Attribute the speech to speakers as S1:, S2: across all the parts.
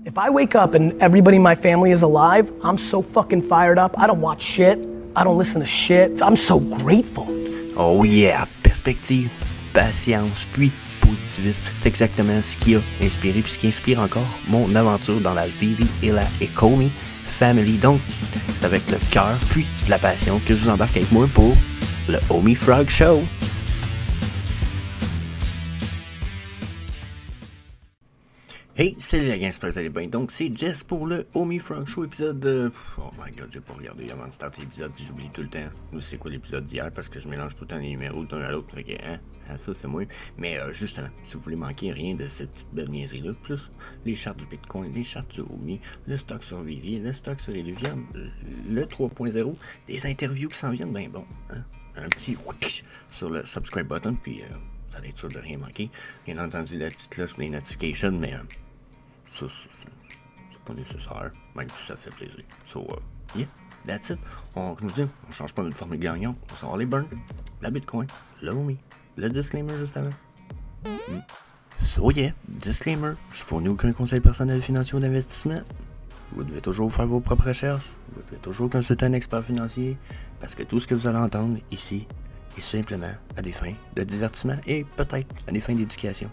S1: If I wake up and everybody in my family is alive, I'm so fucking fired up. I don't watch shit. I don't listen to shit. I'm so grateful.
S2: Oh yeah, perspective, patience, puis positivisme. C'est exactement ce qui a inspiré puis ce qui inspire encore mon aventure dans la Vivi et la Ecomi Family. Donc, c'est avec le cœur puis de la passion que je vous embarque avec moi pour le Homie Frog Show. Hey, salut la gang, j'espère que vous allez bien. Donc, c'est Jess pour le Homie Frog Show, épisode... Oh my god, j'ai pas regardé avant de starter l'épisode, j'oublie tout le temps. C'est quoi l'épisode d'hier, parce que je mélange tout le temps les numéros d'un à l'autre. Ok, hein? Ça, c'est moi. Mais justement, si vous voulez manquer rien de cette petite belle niaiserie-là, plus les chartes du Bitcoin, les chartes du Homie, le stock sur Vivi, le stock sur les Levian, le 3.0, des interviews qui s'en viennent, ben bon, hein? Un petit sur le subscribe button, puis ça va être sûr de rien manquer. Bien entendu, la petite cloche pour les notifications, mais... ça, c'est pas nécessaire, même si ça fait plaisir. So, yeah, that's it. Comme je dis, on change pas notre formule gagnante. On va savoir les burns, la Bitcoin, le Homie, le disclaimer juste avant. So, yeah, disclaimer. Je fournis aucun conseil personnel financier ou d'investissement. Vous devez toujours faire vos propres recherches. Vous devez toujours consulter un expert financier. Parce que tout ce que vous allez entendre ici est simplement à des fins de divertissement et peut-être à des fins d'éducation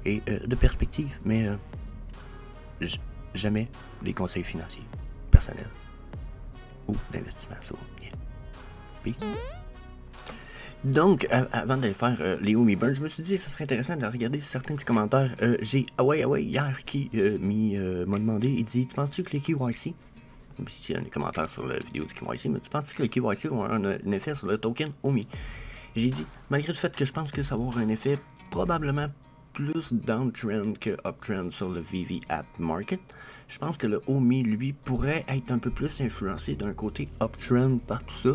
S2: et de perspective. Mais jamais des conseils financiers, personnels ou d'investissement. So, yeah. Peace. Donc, avant d'aller faire les Homie Burns, je me suis dit que ce serait intéressant de regarder certains petits commentaires. J'ai Away hier qui m'a demandé, il dit, tu penses-tu que les KYC, il y a des commentaires sur la vidéo du KYC, mais tu penses-tu que les KYC vont avoir un effet sur le token Homie? J'ai dit, malgré le fait que je pense que ça va avoir un effet probablement plus downtrend que uptrend sur le Vivi App Market, je pense que le Homie, lui, pourrait être un peu plus influencé d'un côté uptrend par tout ça.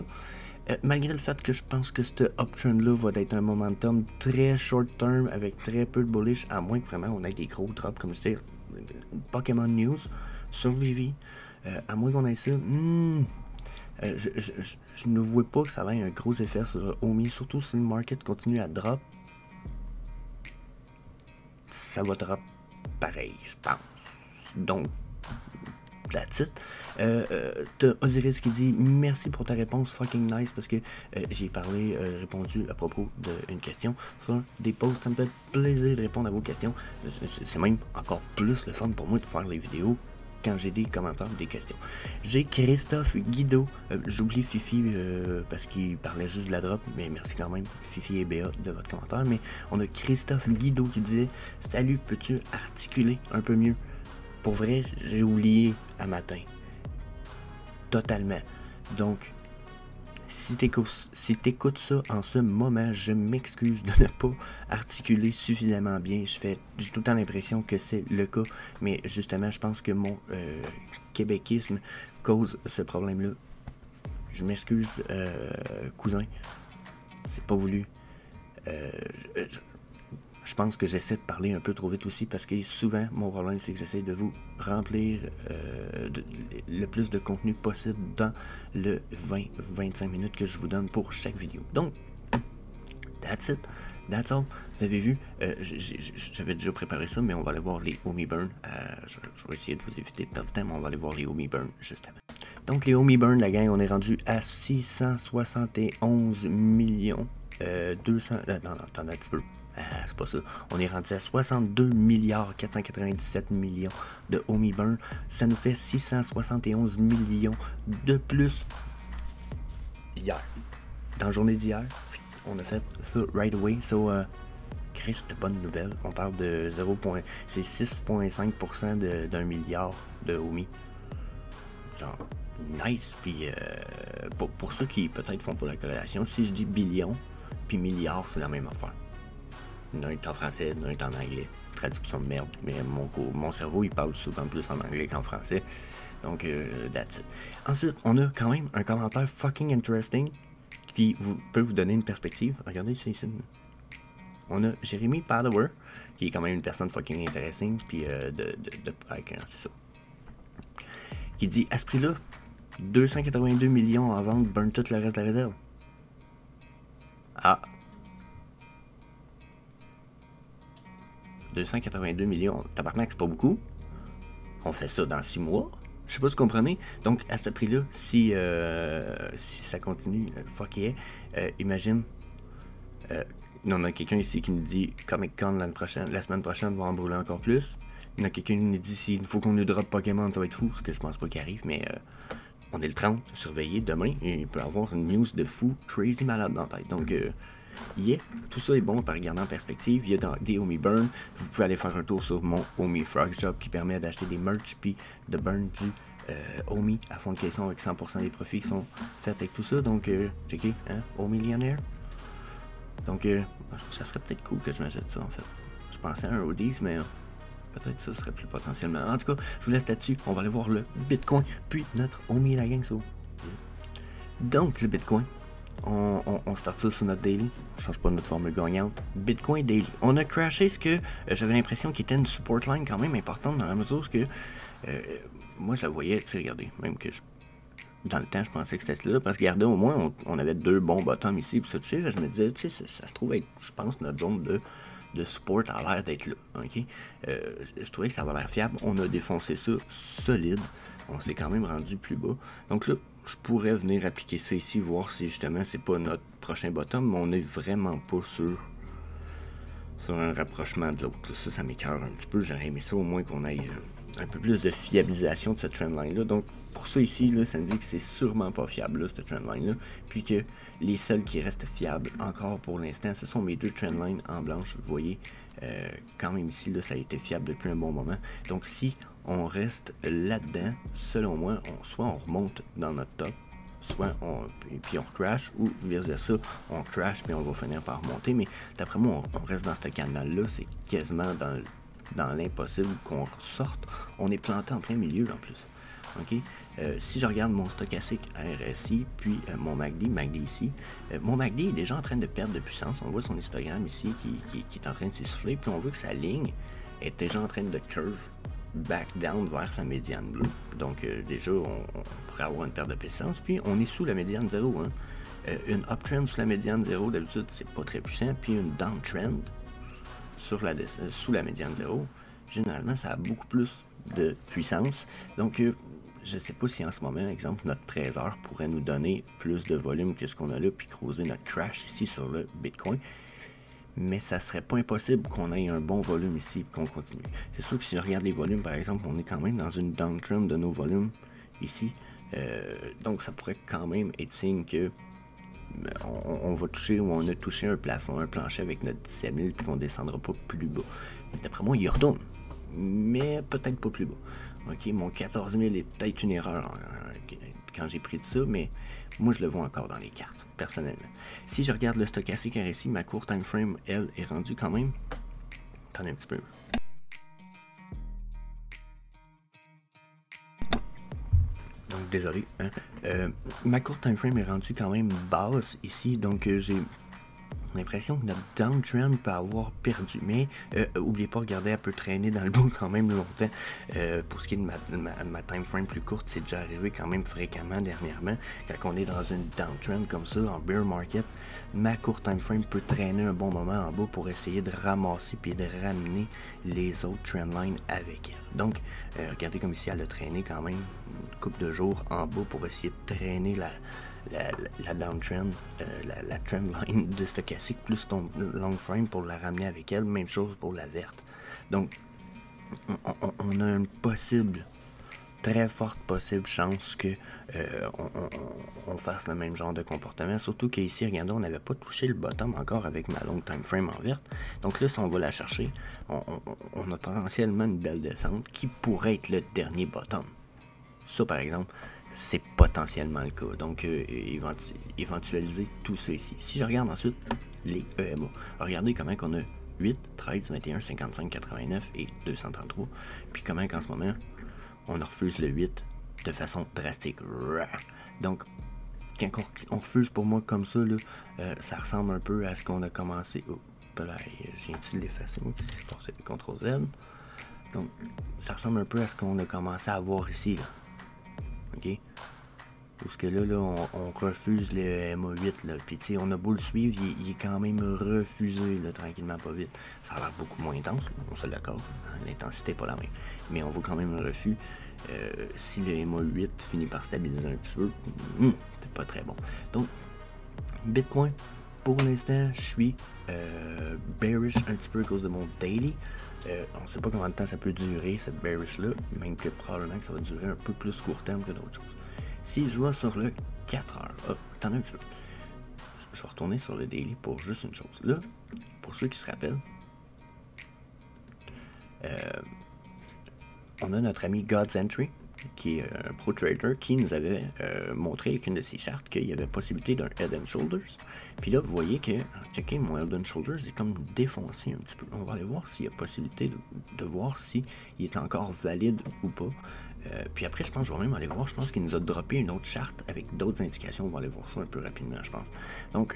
S2: Malgré le fait que je pense que ce uptrend-là va être un momentum très short term avec très peu de bullish, à moins que vraiment on ait des gros drops, comme je dis, Pokémon News sur Vivi, à moins qu'on ait ça. Je ne vois pas que ça ait un gros effet sur le Homie, surtout si le market continue à drop. Ça va drop pareil, je pense. Donc, that's it. T'as Osiris qui dit merci pour ta réponse, fucking nice, parce que j'ai répondu à propos d'une question sur des posts. Ça me fait plaisir de répondre à vos questions. C'est même encore plus le fun pour moi de faire les vidéos quand j'ai des commentaires, des questions. J'ai Christophe Guido, j'oublie Fifi parce qu'il parlait juste de la drop, mais merci quand même Fifi et Béa de votre commentaire. Mais on a Christophe Guido qui disait salut, peux-tu articuler un peu mieux? Pour vrai, j'ai oublié à matin. Totalement. Donc, si t'écoutes ça en ce moment, je m'excuse de ne pas articuler suffisamment bien. J'ai tout le temps l'impression que c'est le cas, mais justement, je pense que mon québéquisme cause ce problème-là. Je m'excuse, cousin. C'est pas voulu. Je pense que j'essaie de parler un peu trop vite aussi parce que souvent, mon problème, c'est que j'essaie de vous remplir le plus de contenu possible dans le 20-25 minutes que je vous donne pour chaque vidéo. Donc, that's it. That's all. Vous avez vu, j'avais déjà préparé ça, mais on va aller voir les Homie Burn. Je vais essayer de vous éviter de perdre du temps, mais on va aller voir les Homie Burn juste avant. Donc, les Homie Burn, la gang, on est rendu à 671 millions. 200... non, attends un petit peu. C'est pas ça. On est rendu à 62 milliards 497 millions de Homie Burn. Ça nous fait 671 millions de plus hier. Dans la journée d'hier, on a fait ça right away. So, Chris, de bonnes nouvelles. On parle de 6,5% d'un milliard de Homie. Genre, nice. Puis, pour ceux qui peut-être font pas la corrélation, si je dis billion, puis milliard, c'est la même affaire. L'un est en français, l'un est en anglais. Traduction de merde. Mais mon cerveau, il parle souvent plus en anglais qu'en français. Donc, that's it. Ensuite, on a quand même un commentaire fucking interesting qui peut vous donner une perspective. Regardez, c'est ici. On a Jérémy Padower, qui est quand même une personne fucking intéressante. Puis, c'est ça. Qui dit, à ce prix-là, 282 millions en vente, burn tout le reste de la réserve. Ah. 282 millions, tabarnak, c'est pas beaucoup. on fait ça dans 6 mois. Je sais pas si vous comprenez. Donc, à ce prix-là, si ça continue, fuck yeah, imagine, on a quelqu'un ici qui nous dit Comic-Con la semaine prochaine va en brûler encore plus. Il y en a quelqu'un qui nous dit s'il faut qu'on nous drop Pokémon, ça va être fou, ce que je pense pas qu'il arrive, mais on est le 30, surveillé demain, et il peut y avoir une news de fou, crazy malade dans la tête. Donc, yeah, tout ça est bon par regarder en perspective. Il y a des Omi Burn. Vous pouvez aller faire un tour sur mon Omi Frog Shop qui permet d'acheter des merch puis de burn du Omi à fond de caisson avec 100% des profits qui sont faits avec tout ça. Donc, checkez, hein, Omi millionnaire. Donc, ça serait peut-être cool que je m'achète ça en fait. Je pensais à un Odys, mais peut-être ça serait plus potentiellement. En tout cas, je vous laisse là-dessus. On va aller voir le Bitcoin puis notre Omi la gang. So. Donc, le Bitcoin. On start ça sur notre daily. On change pas notre formule gagnante. Bitcoin daily. On a crashé ce que j'avais l'impression qu'il était une support line quand même importante dans la mesure que moi je la voyais, tu sais, regardez, même que dans le temps je pensais que c'était cela, parce que regardez, au moins on avait 2 bons bottoms ici pour se toucher. Je me disais, tu sais, ça se trouve être, je pense, notre zone de support a l'air d'être là. Ok, je trouvais que ça avait l'air fiable. On a défoncé ça solide. On s'est quand même rendu plus bas. Donc là, je pourrais venir appliquer ça ici, voir si justement c'est pas notre prochain bottom, mais on est vraiment pas sur un rapprochement de l'autre. Ça m'écoeure un petit peu. J'aurais aimé ça au moins qu'on ait un peu plus de fiabilisation de cette trendline là. Donc pour ça ici, là, ça me dit que c'est sûrement pas fiable là, cette trendline là. Puis que les seuls qui restent fiables encore pour l'instant, ce sont mes 2 trendlines en blanche. Vous voyez, quand même ici, là, ça a été fiable depuis un bon moment. Donc si on reste là-dedans, selon moi, soit on remonte dans notre top, soit puis on crash, ou vice-versa, on crash puis on va finir par remonter. Mais d'après moi, on reste dans ce canal-là, c'est quasiment dans l'impossible qu'on sorte. On est planté en plein milieu en plus. Ok, si je regarde mon stochastique RSI, puis mon MACD ici, mon MACD est déjà en train de perdre de puissance. On voit son histogramme ici qui est en train de s'essouffler, puis on voit que sa ligne est déjà en train de curve back down vers sa médiane bleue. Donc déjà, on pourrait avoir une perte de puissance, puis on est sous la médiane 0. Hein. Une uptrend sous la médiane 0, d'habitude, c'est pas très puissant, puis une downtrend sous la médiane 0, généralement, ça a beaucoup plus de puissance. Donc, je sais pas si en ce moment, exemple, notre trésor pourrait nous donner plus de volume que ce qu'on a là, puis creuser notre crash ici sur le Bitcoin. Mais ça serait pas impossible qu'on ait un bon volume ici et qu'on continue. C'est sûr que si je regarde les volumes, par exemple, on est quand même dans une downtrend de nos volumes ici. Donc, ça pourrait quand même être signe que on va toucher ou on a touché un plafond, un plancher avec notre 17 000 puis qu'on descendra pas plus bas. D'après moi, il retourne, mais peut-être pas plus bas. Ok, mon 14 000 est peut-être une erreur quand j'ai pris de ça, mais moi je le vois encore dans les cartes, personnellement. Si je regarde le stochastique RSI, ma court time frame, elle, est rendue quand même. Attendez un petit peu. Donc désolé, hein. Ma court time frame est rendue quand même basse ici, donc j'ai l'impression que notre downtrend peut avoir perdu, mais oubliez pas, regardez, elle peut traîner dans le bas quand même longtemps. Pour ce qui est de ma time frame plus courte, c'est déjà arrivé quand même fréquemment dernièrement. Quand on est dans une downtrend comme ça, en bear market, ma court time frame peut traîner un bon moment en bas pour essayer de ramasser puis de ramener les autres trendlines avec elle. Donc, regardez comme ici, elle a traîné quand même une couple de jours en bas pour essayer de traîner la downtrend, la trendline de stochastique plus ton long frame pour la ramener avec elle. Même chose pour la verte. Donc, on a une très forte possible chance que on fasse le même genre de comportement. Surtout qu'ici, regardez, on n'avait pas touché le bottom encore avec ma long time frame en verte. Donc là, si on va la chercher, on a potentiellement une belle descente qui pourrait être le dernier bottom. Ça, par exemple, c'est potentiellement le cas. Donc, éventualiser tout ça ici. Si je regarde ensuite les EMA, regardez comment on a 8, 13, 21, 55, 89 et 233. Puis comment qu'en ce moment, on refuse le 8 de façon drastique. Donc, quand on refuse pour moi comme ça, là, ça ressemble un peu à ce qu'on a commencé. Oh, là, je viens-tu de l'effacer, moi, qu'est-ce qui se passe? CTRL Z. Donc, ça ressemble un peu à ce qu'on a commencé à voir ici, là. Ok? Parce que là on refuse le MA8, là. Puis tu sais, on a beau le suivre, il est quand même refusé, là, tranquillement, pas vite. Ça a l'air beaucoup moins intense, là, on se l'accorde. L'intensité n'est pas la même. Mais on voit quand même un refus. Si le MA8 finit par stabiliser un petit peu, c'est pas très bon. Donc, Bitcoin, pour l'instant, je suis bearish un petit peu à cause de mon daily. On ne sait pas combien de temps ça peut durer, cette bearish-là, même que probablement que ça va durer un peu plus court terme que d'autres choses. Si je vais sur le 4 heures, attendez un petit peu. Je vais retourner sur le daily pour juste une chose. Là, pour ceux qui se rappellent, on a notre ami God's Entry, qui est un pro trader, qui nous avait montré avec une de ses chartes qu'il y avait possibilité d'un Head and Shoulders. Puis là, vous voyez que, checkez, mon Head and Shoulders est comme défoncé un petit peu. On va aller voir s'il y a possibilité de voir s'il est encore valide ou pas. Puis après, je pense que je vais même aller voir, je pense qu'il nous a droppé une autre charte avec d'autres indications. On va aller voir ça un peu rapidement, je pense. Donc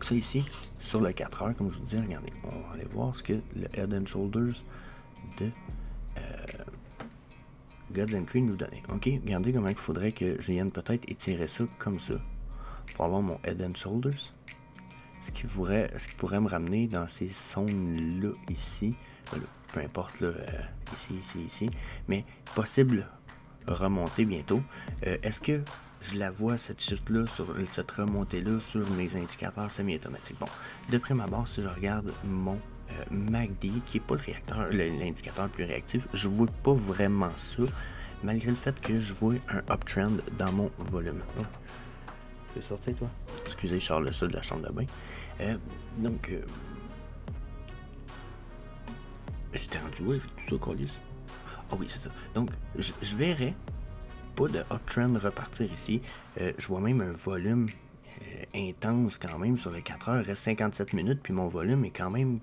S2: ça ici, sur le 4 heures, comme je vous disais, regardez, on va aller voir ce que le Head and Shoulders de God's Entry nous donnait. Ok, regardez comment il faudrait que je vienne peut-être étirer ça comme ça pour avoir mon Head and Shoulders. Ce qui pourrait me ramener dans ces zones-là ici. Là, peu importe, là, ici. Mais possible remonter bientôt. Est-ce que je la vois, cette chute-là, cette remontée-là, sur mes indicateurs semi-automatiques? Bon, de prime abord, si je regarde mon MACD, qui n'est pas le réacteur, l'indicateur le plus réactif, je vois pas vraiment ça, malgré le fait que je vois un uptrend dans mon volume. Oh. Tu veux sortir, toi? Excusez, je sors le sol de la chambre de bain. J'étais rendu où avec tout ça, colis? Ah oui, c'est ça. Donc, je verrais pas de uptrend repartir ici. Je vois même un volume intense quand même sur les 4 heures. Il reste 57 minutes, puis mon volume est quand même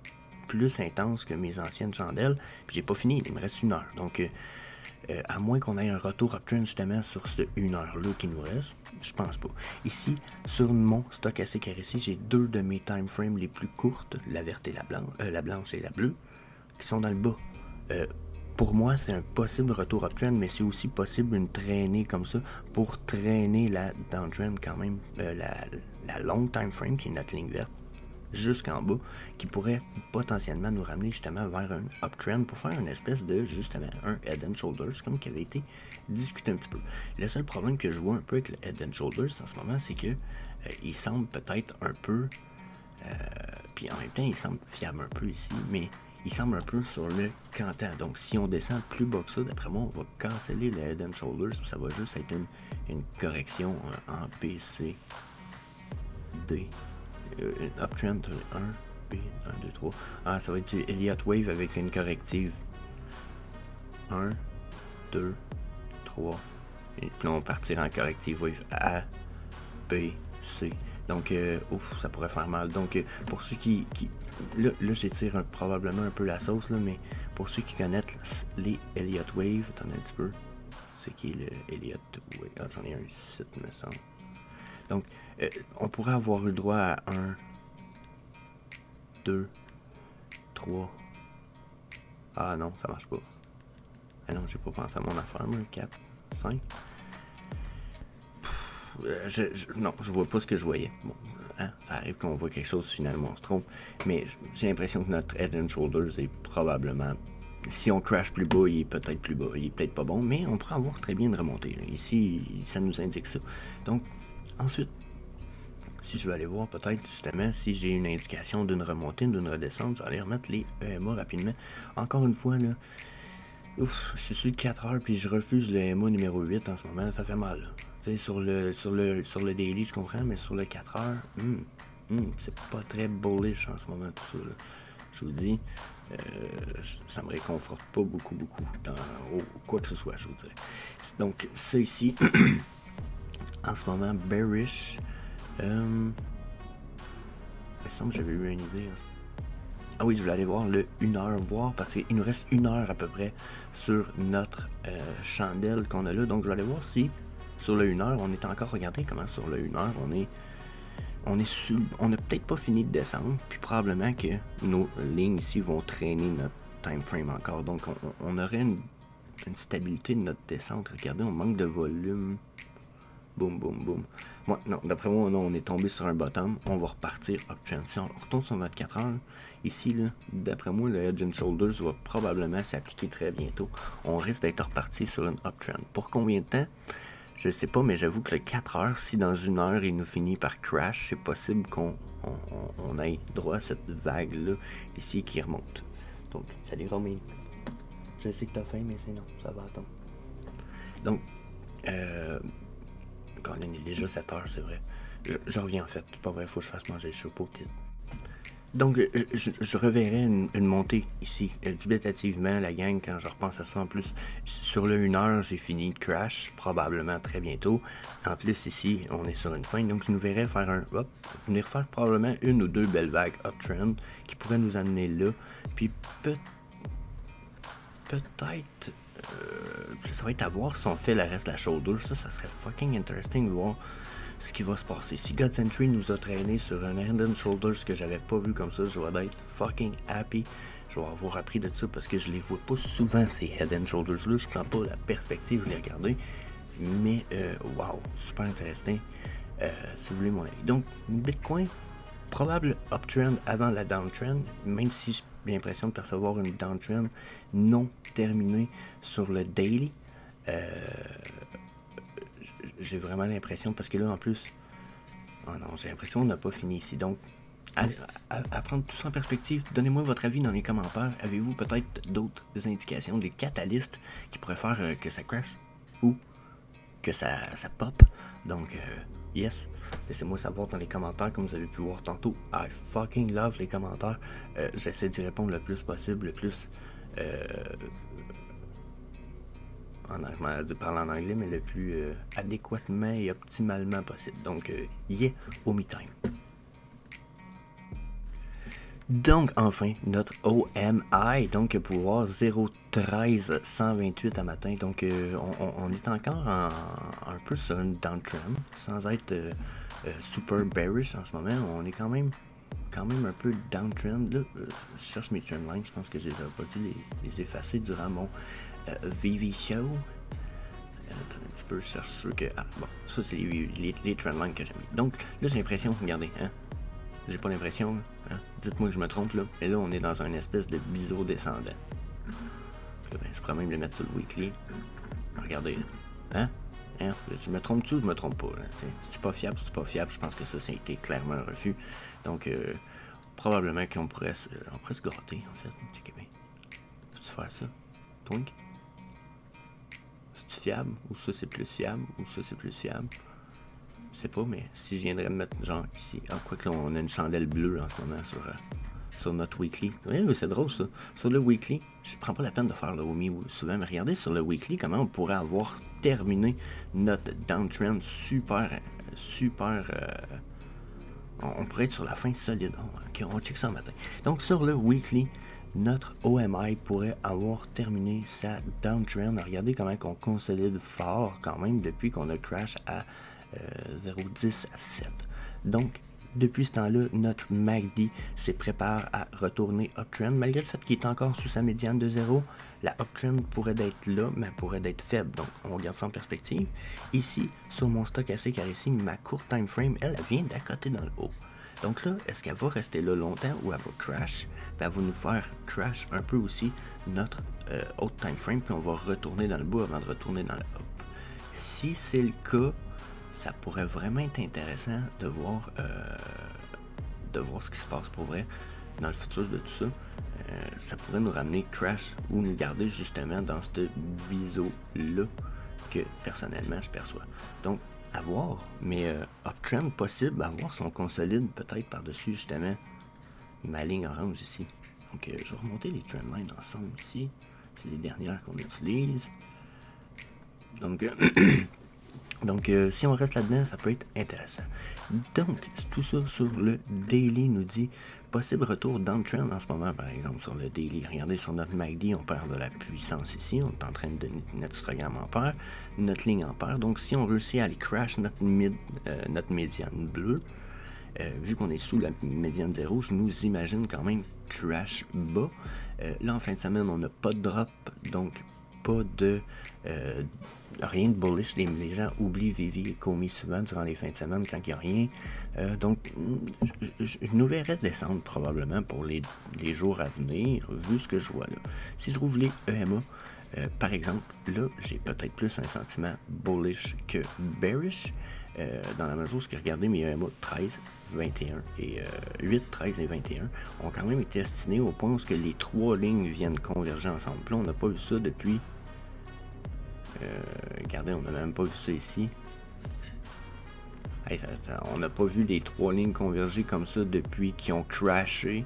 S2: plus intense que mes anciennes chandelles. Puis j'ai pas fini, il me reste 1 heure. Donc, à moins qu'on ait un retour uptrend justement sur ce 1 heure-là qui nous reste, je pense pas. Ici, sur mon stochastique RSI, j'ai 2 de mes time frames les plus courtes, la verte et la blanche et la bleue, qui sont dans le bas. Pour moi, c'est un possible retour uptrend, mais c'est aussi possible une traînée comme ça pour traîner la downtrend quand même, la long time frame qui est notre ligne verte jusqu'en bas, qui pourrait potentiellement nous ramener justement vers un uptrend pour faire une espèce de justement un Head and Shoulders comme qui avait été discuté un petit peu. Le seul problème que je vois un peu avec le Head and Shoulders en ce moment, c'est que il semble peut-être un peu puis en même temps il semble fiable un peu ici, mais il semble un peu sur le cantant. Donc, si on descend plus bas que ça, d'après moi, on va canceller le Head and Shoulders. Ça va juste être une correction en B, C, D. Une uptrend 1, B, 1, 2, 3. Ah, ça va être du Elliott Wave avec une corrective. 1, 2, 3. Et puis on va partir en corrective Wave A, B, C. Donc, ça pourrait faire mal. Donc, pour ceux qui là j'étire probablement un peu la sauce, là, mais pour ceux qui connaissent les Elliott Wave, attendez un petit peu. C'est qui est le Elliott Wave? Ah, j'en ai un site, me semble. Donc, on pourrait avoir eu le droit à 1, 2, 3. Ah non, ça marche pas. Ah non, j'ai pas pensé à mon affaire, moi. 4, 5. Non, je vois pas ce que je voyais. Bon, hein, ça arrive qu'on voit quelque chose, finalement on se trompe. Mais j'ai l'impression que notre Head and Shoulders est probablement... Si on crash plus bas, il est peut-être plus bas. Il est peut-être pas bon, mais on pourrait avoir très bien une remontée. Là. Ici, ça nous indique ça. Donc, ensuite, si je veux aller voir peut-être justement si j'ai une indication d'une remontée, d'une redescente, je vais aller remettre les EMA rapidement. Encore une fois, là, je suis sur le 4 heures puis je refuse le EMA numéro 8 en ce moment, ça fait mal. Tu sais, sur le daily, je comprends, mais sur le 4 heures, c'est pas très bullish en ce moment tout ça. Là. Je vous dis, ça me réconforte pas beaucoup dans quoi que ce soit, je vous dirais. Donc, ça ici, en ce moment, bearish. Il me semble que j'avais eu une idée. Hein. Ah oui, je voulais aller voir le 1 heure, voir, parce qu'il nous reste 1 heure à peu près sur notre chandelle qu'on a là. Donc, je vais aller voir si sur le 1 heure, on est encore, regardez comment sur le 1 heure, on n'a peut-être pas fini de descendre, puis probablement que nos lignes ici vont traîner notre time frame encore. Donc, on aurait une stabilité de notre descente. Regardez, on manque de volume. boum, boum, boum. Ouais, non, d'après moi, non, on est tombé sur un bottom. On va repartir uptrend. Si on retourne sur notre 4 heures, ici, là, d'après moi, le Head and Shoulders va probablement s'appliquer très bientôt. On risque d'être reparti sur une uptrend. Pour combien de temps? Je sais pas, mais j'avoue que le 4 heures, si dans une heure, il nous finit par crash, c'est possible qu'on aille droit à cette vague-là, ici, qui remonte. Donc, salut Romain. Je sais que t'as faim, mais c'est non, ça va attendre. Donc, quand on est déjà 7 heures, c'est vrai. Je reviens en fait, c'est pas vrai, faut que je fasse manger le chapeau petit. Donc, je reverrai une montée ici, dubitativement, la gang, quand je repense à ça. En plus, sur le 1 heure, j'ai fini de crash, probablement très bientôt. En plus, ici, on est sur une fin, donc je nous verrai faire venir faire probablement une ou deux belles vagues uptrend qui pourraient nous amener là. Puis peut-être, ça va être à voir si on fait le reste de la shoulder. Ça serait fucking interesting de voir ce qui va se passer. Si God's Entry nous a traîné sur un Head and Shoulders que j'avais pas vu comme ça, je vais être fucking happy. Je vais avoir appris de ça parce que je les vois pas souvent, ces Head and Shoulders là. Je prends pas la perspective de les regarder. Mais wow, super intéressant. Si vous voulez mon avis. Donc, Bitcoin, probable uptrend avant la downtrend, même si j'ai l'impression de percevoir une downtrend non terminée sur le daily. J'ai vraiment l'impression, parce que là en plus, oh non, j'ai l'impression qu'on n'a pas fini ici. Donc, à prendre tout ça en perspective, donnez-moi votre avis dans les commentaires. Avez-vous peut-être d'autres indications, des catalystes qui pourraient faire que ça crash ou que ça pop? Donc, yes, laissez-moi savoir dans les commentaires, comme vous avez pu voir tantôt. I fucking love les commentaires. J'essaie d'y répondre le plus possible, le plus... parler en anglais, mais le plus adéquatement et optimalement possible. Donc, yeah, au me-time. Donc, enfin, notre OMI, donc pouvoir 0.13 128 à matin. Donc, on est encore un peu sur une downtrend, sans être super bearish en ce moment. On est quand même un peu downtrend. Là, je cherche mes trendlines, je pense que je les ai pas dû les effacer durant mon VV Show. Un petit peu, je cherche ceux que... Ah, bon, ça c'est les trendlines que j'ai mis. Donc, là j'ai l'impression, regardez, hein, j'ai pas l'impression, hein, dites-moi que je me trompe là, et là on est dans une espèce de biseau descendant. Là, ben, je pourrais même le mettre sur le weekly. Regardez, hein? Je me trompe-tu ou je me trompe pas? Si c'est pas fiable, je pense que ça a été clairement un refus. Donc, probablement qu'on pourrait se gratter, en fait. Checker bien. Peux-tu faire ça? Twink? C'est-tu fiable? Ou ça c'est plus fiable? Ou ça c'est plus fiable? Je sais pas, mais si je viendrais me mettre genre ici. Ah, quoi que là, on a une chandelle bleue en ce moment sur notre weekly. Oui, c'est drôle ça. Sur le weekly, je prends pas la peine de faire le OMI souvent, mais regardez sur le weekly comment on pourrait avoir terminé notre downtrend super. On pourrait être sur la fin solide. Oh, ok, on va check ça le matin. Donc sur le weekly, notre OMI pourrait avoir terminé sa downtrend. Regardez comment on consolide fort quand même depuis qu'on a crash à 0.10 7. Donc, depuis ce temps-là, notre MACD se prépare à retourner uptrend. Malgré le fait qu'il est encore sous sa médiane de 0, la uptrend pourrait être là, mais pourrait être faible. Donc, on regarde ça en perspective. Ici, sur mon stochastique ici, ma courte time frame, elle vient d'accoter dans le haut. Donc là, est-ce qu'elle va rester là longtemps ou elle va crash? Puis elle va nous faire crash un peu aussi notre haute time frame, puis on va retourner dans le bas avant de retourner dans le up. Si c'est le cas, ça pourrait vraiment être intéressant de voir ce qui se passe pour vrai dans le futur de tout ça. Ça pourrait nous ramener crash ou nous garder justement dans ce biseau-là que personnellement je perçois. Donc, à voir, mais uptrend possible, à voir si on consolide peut-être par-dessus justement ma ligne orange ici. Donc, je vais remonter les trendlines ensemble ici. C'est les dernières qu'on utilise. Donc, si on reste là-dedans, ça peut être intéressant. Donc, tout ça sur le daily nous dit possible retour downtrend en ce moment, par exemple, sur le daily. Regardez, sur notre MACD, on perd de la puissance ici. On est en train de notre histogramme en paire, notre ligne en paire. Donc, si on réussit à aller crash notre médiane bleue, vu qu'on est sous la médiane 0, je nous imagine quand même crash bas. Là, en fin de semaine, on n'a pas de drop, donc pas de rien de bullish. Les gens oublient Vivi et Comey souvent durant les fins de semaine quand il n'y a rien. Donc, je nous verrai descendre probablement pour les jours à venir, vu ce que je vois là. Si je rouvre les EMA, par exemple, là, j'ai peut-être plus un sentiment bullish que bearish, dans la mesure où, regardez, mes EMA 13, 21 et 8, 13 et 21 ont quand même été estimés au point où les trois lignes viennent converger ensemble. Puis là, on n'a pas vu ça depuis... regardez, on n'a même pas vu ça ici. Hey, on n'a pas vu les trois lignes converger comme ça depuis qu'ils ont crashé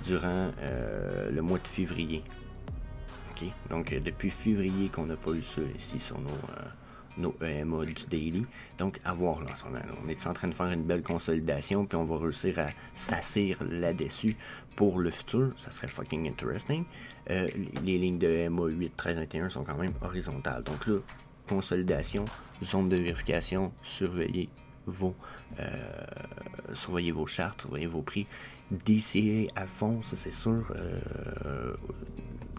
S2: durant le mois de février. Okay? Donc, depuis février qu'on n'a pas eu ça ici sur nos EMA du daily. Donc, à voir là en ce moment. On est en train de faire une belle consolidation, puis on va réussir à s'assir là-dessus pour le futur. Ça serait fucking interesting. Les lignes de EMA 8, 13, 21 sont quand même horizontales. Donc là, consolidation, zone de vérification, surveillez vos chartes, surveillez vos prix. DCA à fond, ça c'est sûr.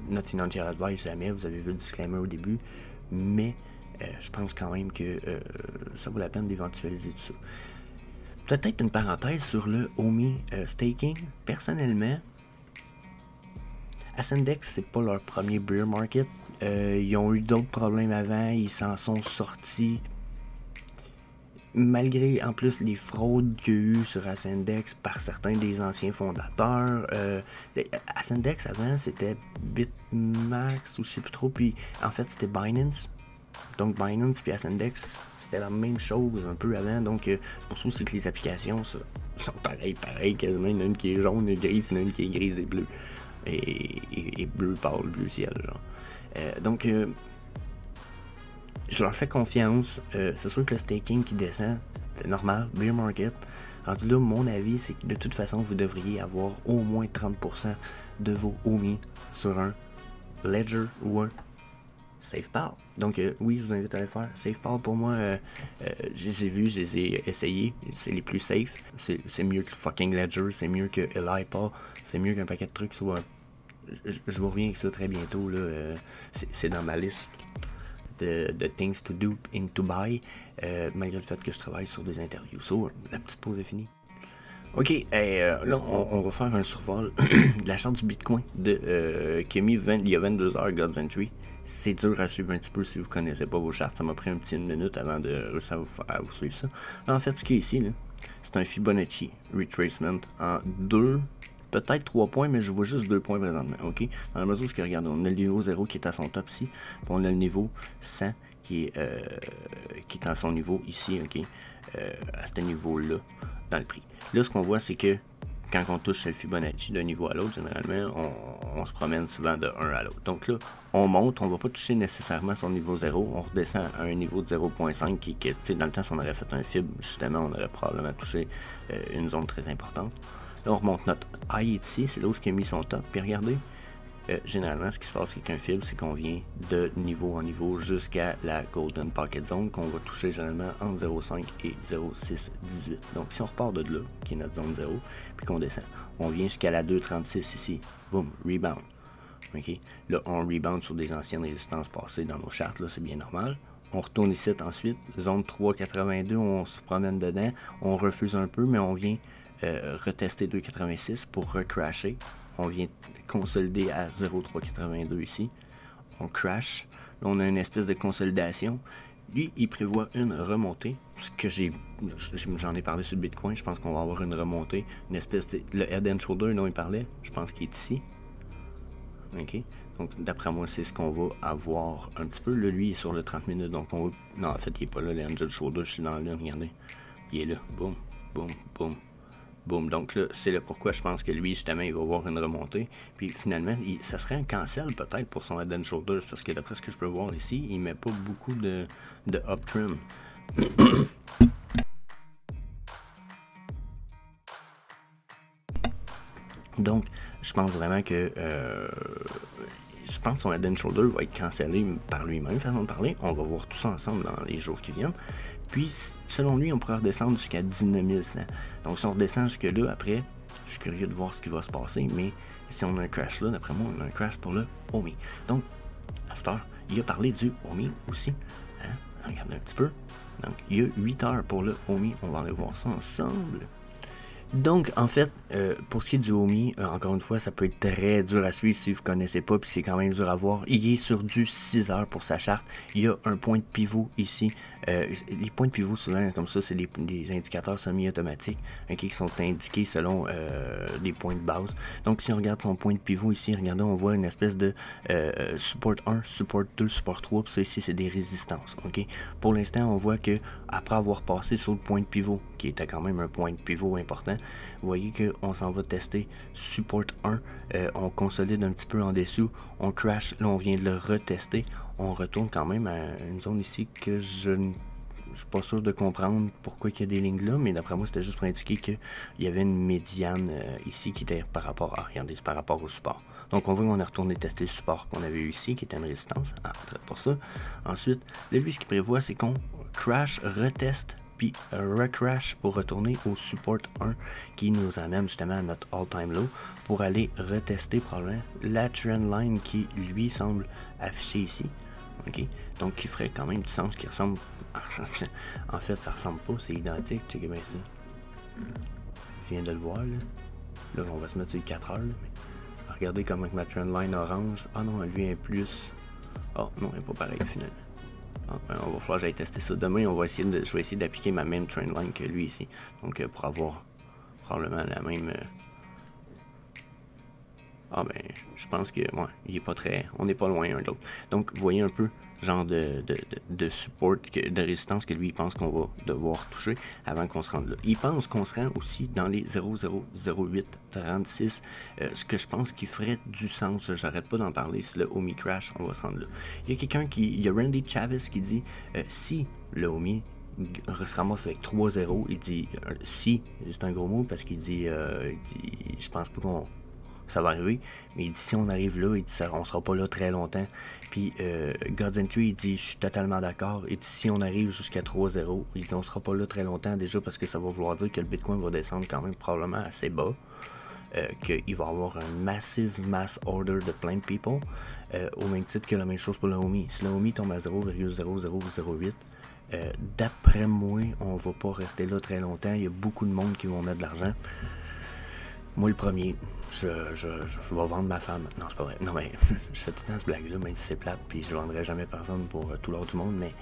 S2: Not financial advice, jamais. Vous avez vu le disclaimer au début. Mais je pense quand même que ça vaut la peine d'éventualiser tout ça. Peut-être une parenthèse sur le OMI staking. Personnellement, Ascendex, c'est pas leur premier bear market. Ils ont eu d'autres problèmes avant, ils s'en sont sortis. Malgré en plus les fraudes qu'il y a eu sur Ascendex par certains des anciens fondateurs. Ascendex avant c'était Bitmax ou je sais plus trop, puis en fait c'était Binance. Donc Binance puis Ascendex c'était la même chose un peu avant, donc c'est pour ça aussi que les applications sont pareilles quasiment. Il y en a une qui est jaune et grise, il y en a une qui est grise et bleue. Et bleu pâle, bleu ciel genre. Donc je leur fais confiance. C'est sûr que le staking qui descend, c'est normal, bear market. Rendu là, mon avis, c'est que de toute façon, vous devriez avoir au moins 30% de vos OMI sur un Ledger ou un SafePal. Donc oui, je vous invite à le faire. SafePal, pour moi, je les ai vus, je les ai essayés. C'est les plus safe. C'est mieux que le fucking Ledger, c'est mieux que EliPal, c'est mieux qu'un paquet de trucs sur un... Je vous reviens avec ça très bientôt, là. C'est dans ma liste de things to do and to buy, malgré le fait que je travaille sur des interviews. So, la petite pause est finie. Ok, là, on va faire un survol de la charte du Bitcoin qui a mis il y a 22 heures, God's Entry. C'est dur à suivre un petit peu si vous ne connaissez pas vos chartes. Ça m'a pris un petit minute avant de réussir à vous suivre ça. Là, en fait, ce qu'il y a ici, c'est un Fibonacci retracement en 2, peut-être 3 points, mais je vois juste 2 points présentement. Ok, dans la mesure où, regardez, on a le niveau 0 qui est à son top ici, puis on a le niveau 100 qui est à son niveau ici, ok, à ce niveau-là, dans le prix. Là, ce qu'on voit, c'est que quand on touche le Fibonacci d'un niveau à l'autre, généralement, on se promène souvent de 1 à l'autre. Donc là, on monte, on ne va pas toucher nécessairement son niveau 0, on redescend à un niveau de 0.5 qui dans le temps, si on aurait fait un fib, justement, on aurait probablement touché une zone très importante. Là, on remonte notre high ici, c'est là où il a mis son top. Puis regardez, généralement, ce qui se passe avec un fib, c'est qu'on vient de niveau en niveau jusqu'à la Golden Pocket Zone qu'on va toucher généralement entre 0.5 et 0.618. Donc, si on repart de là, qui est notre zone 0, puis qu'on descend, on vient jusqu'à la 2.36 ici. Boum, rebound. Okay? Là, on rebound sur des anciennes résistances passées dans nos chartes, là, c'est bien normal. On retourne ici ensuite, zone 3.82, on se promène dedans, on refuse un peu, mais on vient retester 2.86 pour recrasher. On vient consolider à 0.382 ici. On crash. Là, on a une espèce de consolidation. Lui, il prévoit une remontée. Ce que j'en ai parlé sur le Bitcoin. Je pense qu'on va avoir une remontée. Une espèce de... Le head and shoulder dont il parlait, je pense qu'il est ici. OK. Donc, d'après moi, c'est ce qu'on va avoir un petit peu. Là, lui, il est sur le 30 minutes. Donc, on va... Non, en fait, il n'est pas là, le head and shoulder. Je suis dans le... Regardez. Il est là. Boum, boum, boum. Boom. Donc là, c'est le pourquoi je pense que lui, justement, il va avoir une remontée. Puis finalement, ça serait un cancel peut-être pour son head and shoulders, parce que d'après ce que je peux voir ici, il met pas beaucoup de up trim. Donc, je pense vraiment que je pense que son head and shoulder va être cancellé par lui-même, façon de parler. On va voir tout ça ensemble dans les jours qui viennent. Puis, selon lui, on pourrait redescendre jusqu'à 19 100. Donc, si on redescend jusque-là, après, je suis curieux de voir ce qui va se passer. Mais si on a un crash là, d'après moi, on a un crash pour le OMI. Donc, à cette heure. Il a parlé du Omi aussi. Hein? Regardez un petit peu. Donc, il y a 8 heures pour le Omi. On va aller voir ça ensemble. Donc, en fait, pour ce qui est du Omi, encore une fois, ça peut être très dur à suivre si vous ne connaissez pas, puis c'est quand même dur à voir. Il est sur du 6 heures pour sa charte. Il y a un point de pivot ici. Les points de pivot, souvent, comme ça, c'est des indicateurs semi-automatiques qui sont indiqués selon des points de base. Donc, si on regarde son point de pivot ici, regardez, on voit une espèce de support 1, support 2, support 3, puis ça ici, c'est des résistances. Okay? Pour l'instant, on voit que après avoir passé sur le point de pivot, qui était quand même un point de pivot important, vous voyez qu'on s'en va tester support 1, on consolide un petit peu en dessous, on crash, là on vient de le retester, on retourne quand même à une zone ici que je suis pas sûr de comprendre pourquoi il y a des lignes là, mais d'après moi c'était juste pour indiquer qu'il y avait une médiane ici qui était par rapport à, regardez, c'est par rapport au support. Donc on voit qu'on est retourné tester le support qu'on avait eu ici, qui était une résistance, on traite pour ça. Ensuite, là lui ce qu'il prévoit c'est qu'on crash, reteste, puis recrash pour retourner au support 1 qui nous amène justement à notre all-time low pour aller retester probablement la trendline qui lui semble afficher ici. Okay? Donc qui ferait quand même du sens, qui ressemble en fait ça ressemble pas, c'est identique, checkez bien ça. Je viens de le voir là. Là on va se mettre sur les 4 heures là, mais regardez comment ma trendline orange, ah non lui est plus, oh non elle est pas pareil finalement. On va falloir que j'aille tester ça demain. Je vais essayer d'appliquer ma même trendline que lui ici. Donc pour avoir probablement la même. Ah ben, je pense que ouais, il est pas très. On n'est pas loin un de l'autre. Donc vous voyez un peu genre de support, de résistance que lui il pense qu'on va devoir toucher avant qu'on se rende là. Il pense qu'on se rend aussi dans les 0,00836, ce que je pense qui ferait du sens. J'arrête pas d'en parler. Si le Omi crash, on va se rendre là. Il y a Randy Chavez qui dit si le Omi se ramasse avec 3-0, il dit si, c'est un gros mot parce qu'il dit, je pense pas qu'on ça va arriver, mais il dit si on arrive là, il dit ça, on sera pas là très longtemps. Puis God's Entry, il dit je suis totalement d'accord. Il dit si on arrive jusqu'à 3-0, il dit on sera pas là très longtemps déjà parce que ça va vouloir dire que le Bitcoin va descendre quand même probablement assez bas. Qu'il va y avoir un massive mass order de plein de people, au même titre que la même chose pour le Omi. Si le Omi tombe à 0,0008, d'après moi, on va pas rester là très longtemps. Il y a beaucoup de monde qui vont mettre de l'argent. Moi, le premier, je vais vendre ma femme. Non, c'est pas vrai. Non, mais je fais tout le temps ce blague-là, même si c'est plate, puis je vendrai jamais personne pour tout l'autre du monde, mais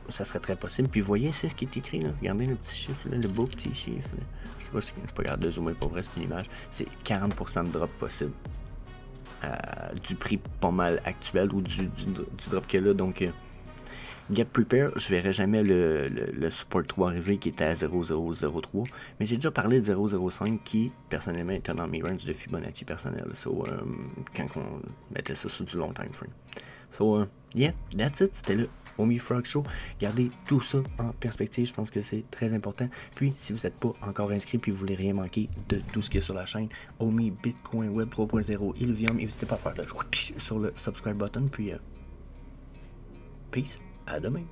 S2: ça serait très possible. Puis vous voyez, c'est ce qui est écrit, là. Regardez le petit chiffre, là, le beau petit chiffre. Là. Je sais pas si je peux regarder de zoomer pour vrai, c'est une image. C'est 40% de drop possible. Du prix pas mal actuel ou du drop qu'il y a là, donc... Get Prepare, je verrai jamais le support 3 arriver qui était à 0,003, mais j'ai déjà parlé de 0,05 qui, personnellement, était dans mes ranges de Fibonacci personnel, so, quand on mettait ça sur du long time frame. So, yeah, that's it, c'était le Omi Frog Show. Gardez tout ça en perspective, je pense que c'est très important. Puis, si vous n'êtes pas encore inscrit puis vous voulez rien manquer de tout ce qu'il y a sur la chaîne, Omi, Bitcoin, Web 3.0, Illuvium, n'hésitez pas à faire sur le subscribe button, puis peace. À demain.